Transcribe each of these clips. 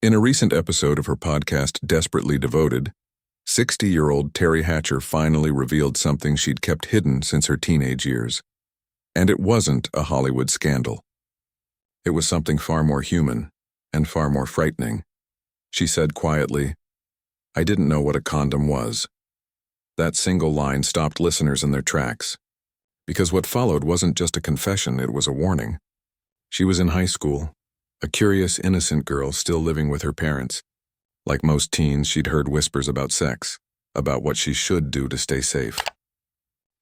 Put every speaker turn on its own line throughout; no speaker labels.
In a recent episode of her podcast Desperately Devoted, 60-year-old Teri Hatcher finally revealed something she'd kept hidden since her teenage years. And it wasn't a Hollywood scandal. It was something far more human and far more frightening. She said quietly, "I didn't know what a condom was." That single line stopped listeners in their tracks. Because what followed wasn't just a confession, it was a warning. She was in high school, a curious, innocent girl still living with her parents. Like most teens, she'd heard whispers about sex, about what she should do to stay safe.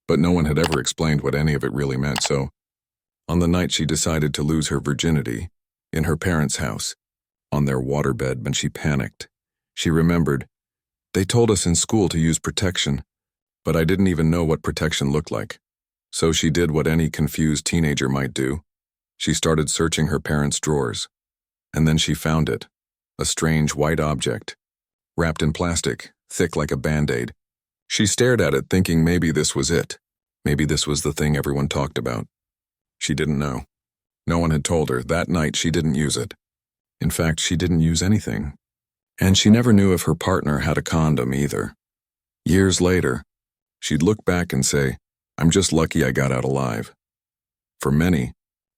But no one had ever explained what any of it really meant, so on the night she decided to lose her virginity, in her parents' house, on their waterbed, when she panicked, she remembered, "They told us in school to use protection, but I didn't even know what protection looked like." So she did what any confused teenager might do. She started searching her parents' drawers. And then she found it, a strange white object, wrapped in plastic, thick like a Band-Aid. She stared at it thinking maybe this was it. Maybe this was the thing everyone talked about. She didn't know. No one had told her. That night she didn't use it. In fact, she didn't use anything. And she never knew if her partner had a condom either. Years later, she'd look back and say, "I'm just lucky I got out alive." For many,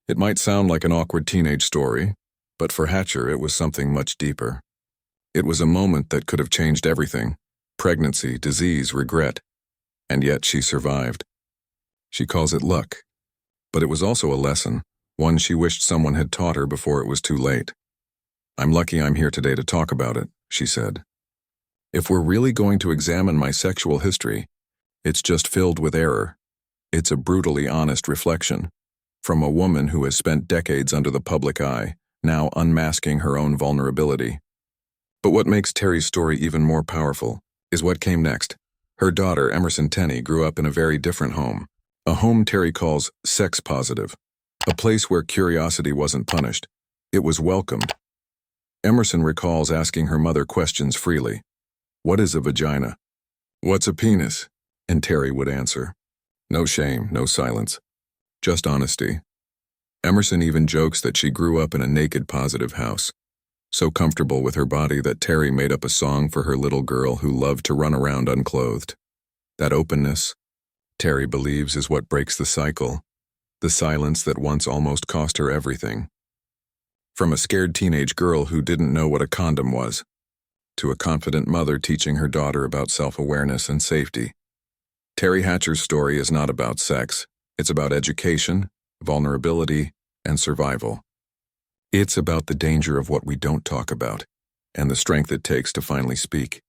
it might sound like an awkward teenage story, but for Hatcher it was something much deeper. It was a moment that could have changed everything: pregnancy, disease, regret. And yet she survived. She calls it luck. But it was also a lesson, one she wished someone had taught her before it was too late. "I'm lucky I'm here today to talk about it," she said. "If we're really going to examine my sexual history, it's just filled with error. It's a brutally honest reflection, from a woman who has spent decades under the public eye, now unmasking her own vulnerability." But what makes Teri's story even more powerful is what came next. Her daughter, Emerson Tenney, grew up in a very different home, a home Teri calls sex positive, a place where curiosity wasn't punished, it was welcomed. Emerson recalls asking her mother questions freely. "What is a vagina? What's a penis?" And Teri would answer. No shame, no silence, just honesty. Emerson even jokes that she grew up in a naked positive house, so comfortable with her body that Teri made up a song for her little girl who loved to run around unclothed. That openness, Teri believes, is what breaks the cycle, the silence that once almost cost her everything. From a scared teenage girl who didn't know what a condom was, to a confident mother teaching her daughter about self-awareness and safety. Teri Hatcher's story is not about sex. It's about education, vulnerability, and survival. It's about the danger of what we don't talk about, and the strength it takes to finally speak.